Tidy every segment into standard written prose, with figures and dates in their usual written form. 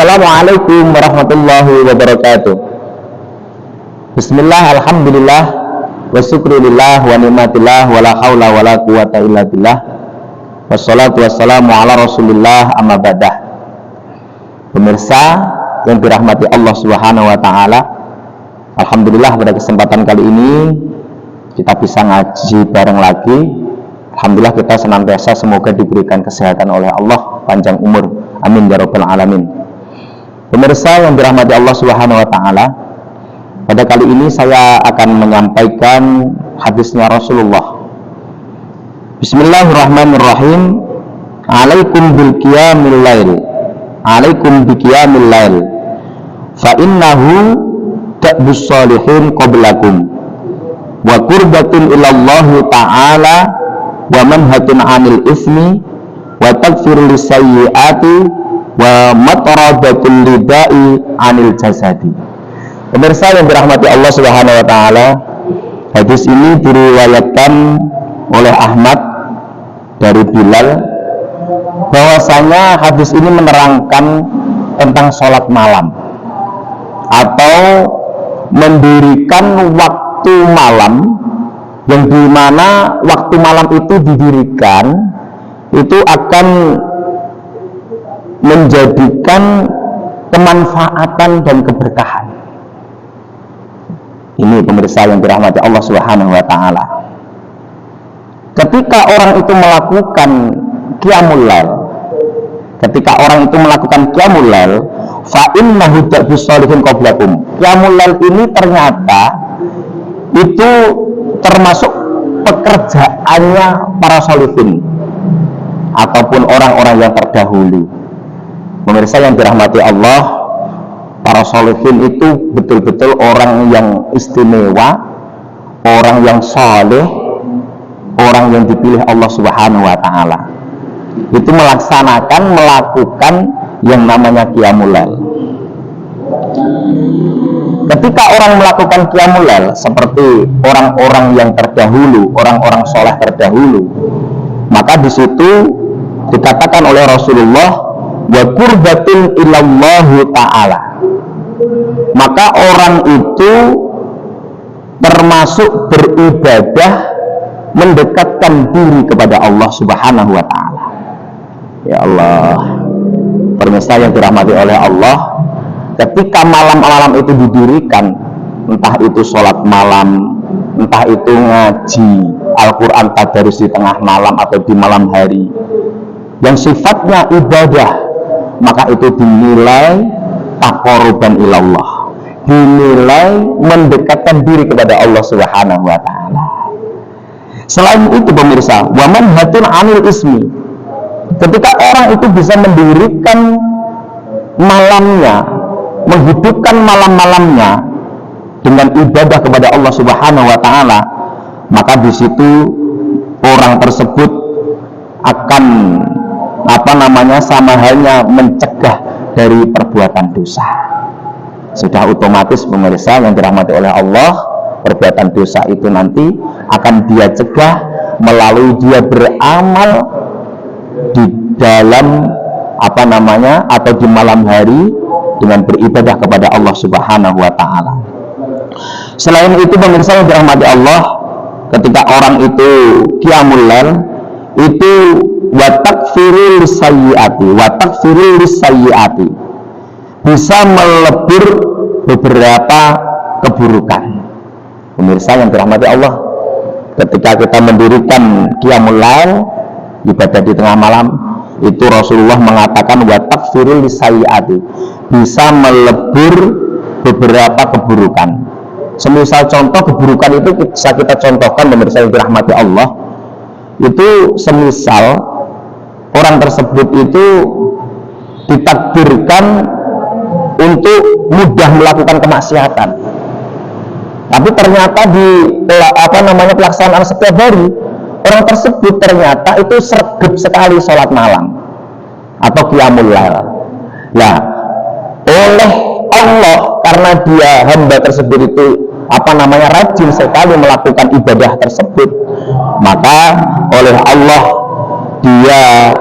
Assalamualaikum warahmatullahi wabarakatuh. Bismillah, alhamdulillah, wa syukurillah, wa ni'matillah, wa la hawla wa la quwata illa billah, wassalatu wassalamu ala rasulillah, amma ba'dah. Pemirsa yang dirahmati Allah subhanahu wa ta'ala, alhamdulillah pada kesempatan kali ini kita bisa ngaji bareng lagi. Alhamdulillah kita senantiasa semoga diberikan kesehatan oleh Allah, panjang umur, amin ya rabbal alamin. Pemirsa yang dirahmati Allah subhanahu wa ta'ala, pada kali ini saya akan menyampaikan hadisnya Rasulullah. Bismillahirrahmanirrahim. Alaikum bil qiyamil lail, alaikum bi qiyamil lail, fa innahu da'bus shalihin qablakum wa qurbatun ilallahi ta'ala wa manhatun 'anil ismi wa takfirul sayyiati wa matradatul lidai 'anil jasadi. Pemirsa yang dirahmati Allah Subhanahu wa taala, hadis ini diriwayatkan oleh Ahmad dari Bilal, bahwasanya hadis ini menerangkan tentang sholat malam atau mendirikan waktu malam, yang dimana waktu malam itu didirikan itu akan menjadikan kemanfaatan dan keberkahan. Ini pemirsa yang dirahmati Allah Subhanahu wa taala. Ketika orang itu melakukan qiyamul lail, fa innahu da'bus shalihin qablakum. Qiyamul lail ini ternyata itu termasuk pekerjaannya para sholihin ataupun orang-orang yang terdahulu. Pemirsa yang dirahmati Allah, para sholihin itu betul-betul orang yang istimewa, orang yang saleh, orang yang dipilih Allah Subhanahu wa taala. Itu melakukan yang namanya qiyamul lail. Ketika orang melakukan qiyamul lail seperti orang-orang yang terdahulu, orang-orang soleh terdahulu, maka di situ dikatakan oleh Rasulullah, wa qurbatun ilallahi ta'ala. Maka orang itu termasuk beribadah, mendekatkan diri kepada Allah Subhanahu wa ta'ala. Ya Allah, pemirsa yang dirahmati oleh Allah, ketika malam-malam itu didirikan, entah itu sholat malam, entah itu ngaji Al-Quran tadarus di tengah malam atau di malam hari, yang sifatnya ibadah, maka itu dinilai taqarruban ilallah, dinilai mendekatkan diri kepada Allah Subhanahu wa ta'ala. Selain itu pemirsa, wa manhatun 'anil ismi, ketika orang itu bisa mendirikan malamnya, menghidupkan malam-malamnya dengan ibadah kepada Allah Subhanahu wa ta'ala, maka di situ orang tersebut akan sama halnya mencegah dari perbuatan dosa. Sudah otomatis pemirsa yang dirahmati oleh Allah, perbuatan dosa itu nanti akan dia cegah melalui dia beramal di dalam atau di malam hari dengan beribadah kepada Allah Subhanahu wa ta'ala. Selain itu pemirsa yang dirahmati Allah, ketika orang itu qiyamul lail itu wa takfirul sayyiati, bisa melebur beberapa keburukan. Pemirsa yang dirahmati Allah, ketika kita mendirikan qiyamul lail, ibadah di tengah malam, itu Rasulullah mengatakan wa takfirul sayyiati, bisa melebur beberapa keburukan. Semisal contoh keburukan itu bisa kita contohkan pemirsa yang dirahmati Allah, itu semisal orang tersebut itu ditakdirkan untuk mudah melakukan kemaksiatan, tapi ternyata di pelaksanaan setiap hari orang tersebut ternyata itu sregep sekali sholat malam atau qiyamul lail. Ya, oleh Allah, karena dia hamba tersebut itu rajin sekali melakukan ibadah tersebut, maka oleh Allah dia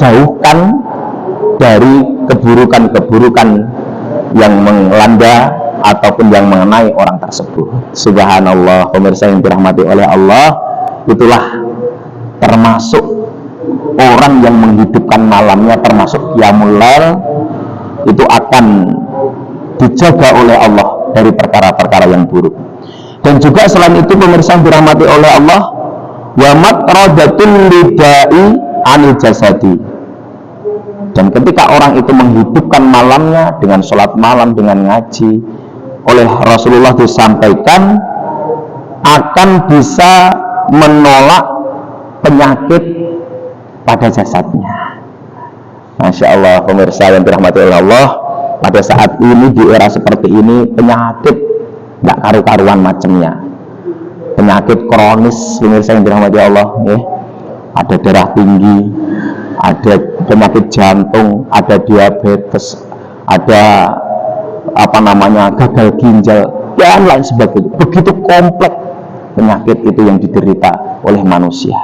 jauhkan dari keburukan-keburukan yang melanda ataupun yang mengenai orang tersebut. Subhanallah, pemirsa yang dirahmati oleh Allah, itulah termasuk orang yang menghidupkan malamnya, termasuk qiyamul lail, itu akan dijaga oleh Allah dari perkara-perkara yang buruk. Dan juga selain itu, pemirsa yang dirahmati oleh Allah, wa matradatul lidai anil jasadi. Dan ketika orang itu menghidupkan malamnya dengan sholat malam, dengan ngaji, oleh Rasulullah disampaikan akan bisa menolak penyakit pada jasadnya. Masya Allah, pemirsa yang dirahmati oleh Allah, pada saat ini, di era seperti ini, penyakit nggak karu-karuan macamnya. Penyakit kronis, pemirsa yang dirahmati Allah, ya. Ada darah tinggi, ada penyakit jantung, ada diabetes, ada gagal ginjal, dan lain sebagainya. Begitu kompleks penyakit itu yang diderita oleh manusia.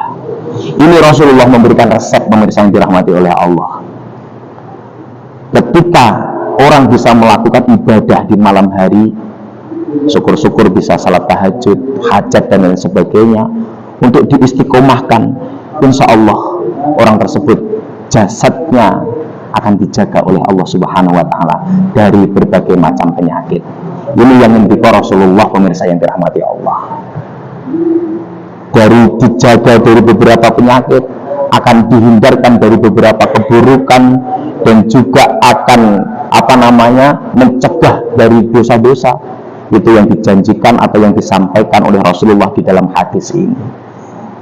Ini Rasulullah memberikan resep, pemirsa yang dirahmati oleh Allah. Ketika orang bisa melakukan ibadah di malam hari, syukur-syukur bisa salat tahajud, hajat dan lain sebagainya, untuk diistiqomahkan, insya Allah orang tersebut jasadnya akan dijaga oleh Allah Subhanahu wa Ta'ala dari berbagai macam penyakit. Ini yang mendikor Rasulullah, pemirsa yang dirahmati Allah. Dari dijaga dari beberapa penyakit, akan dihindarkan dari beberapa keburukan, dan juga akan mencegah dari dosa-dosa. Itu yang dijanjikan atau yang disampaikan oleh Rasulullah di dalam hadis ini.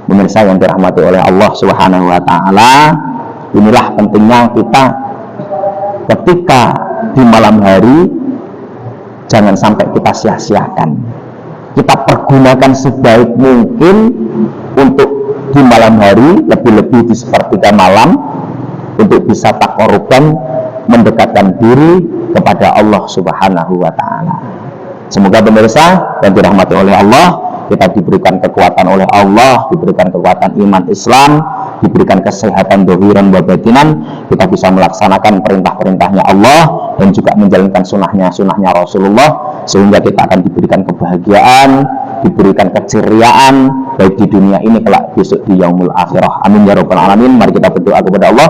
Pemirsa yang dirahmati oleh Allah Subhanahu wa Ta'ala, inilah pentingnya kita ketika di malam hari, jangan sampai kita sia-siakan. Kita pergunakan sebaik mungkin untuk di malam hari, lebih-lebih di sepertiga malam, untuk bisa taqarruban, mendekatkan diri kepada Allah Subhanahu wa Ta'ala. Semoga pemirsa yang dirahmati oleh Allah, kita diberikan kekuatan oleh Allah, diberikan kekuatan iman Islam, diberikan kesehatan dohiran wa batinan, kita bisa melaksanakan perintah-perintahnya Allah dan juga menjalankan sunnahnya Rasulullah, sehingga kita akan diberikan kebahagiaan, diberikan keceriaan, baik di dunia ini kelak besok di yaumul akhirah. Amin ya rabbal alamin. Mari kita berdoa kepada Allah,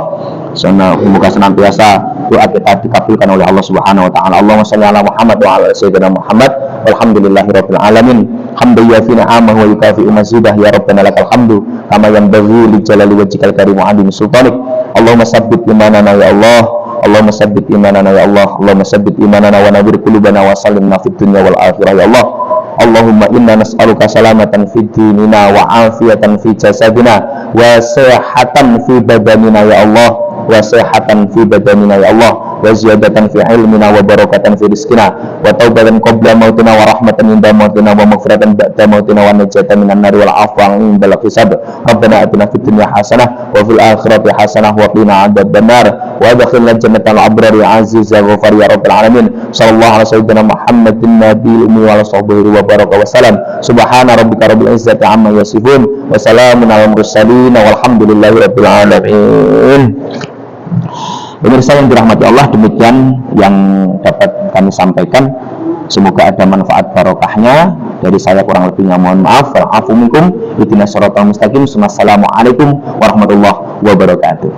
semoga senantiasa doa kita dikabulkan oleh Allah Subhanahu wa Ta'ala. Allahumma shalli ala Muhammad wa ala sayyidina Muhammad, walhamdulillahi rabbil alamin. Hamdan yafi ni'amahu wa yukafi'u mazidah, ya rabbana lakal hamdu kama yanbaghi li jalali wajhikal karim wa 'azimi sultanik. Allahumma sabbit imanana ya Allah, Allahumma sabbit imanana ya Allah, Allahumma sabbit imanana wa nawwir qulubana wa sallimna fid dunya wal akhirah ya Allah. Allahumma inna nas'aluka salamatan fid dinina wa afiyatan fi jasadina wa sihhatan fi badanina ya Allah, wa sihhatan fi badanina ya Allah, wa ziyadatan fi ilmina wa barakatan fi rizqina wa taubatan qabla mautina wa rahmatan inda mautina wa maghfiratan ba'da mautina wa najatan minan nar wal afwan indal hisab. Rabbana atina fid dunya hasanah wa fil akhirati hasanah wa qina adzabannar wa adkhilna jannatal abrar ya aziz ya ghafar ya rabbal alamin. Sallallahu alaihi sayyidina Muhammadin nabiyil ummi wa sahbihi wa baraka wa salam. Subhana rabbika rabbil izzati amma yasifun wa salamun alal mursalin walhamdulillahi rabbil alamin. Pemirsa yang dirahmati Allah, demikian yang dapat kami sampaikan. Semoga ada manfaat barokahnya. Dari saya kurang lebihnya mohon maaf. Wa'afu minkum. Ihdinas shiratal mustaqim. Assalamualaikum warahmatullahi wabarakatuh.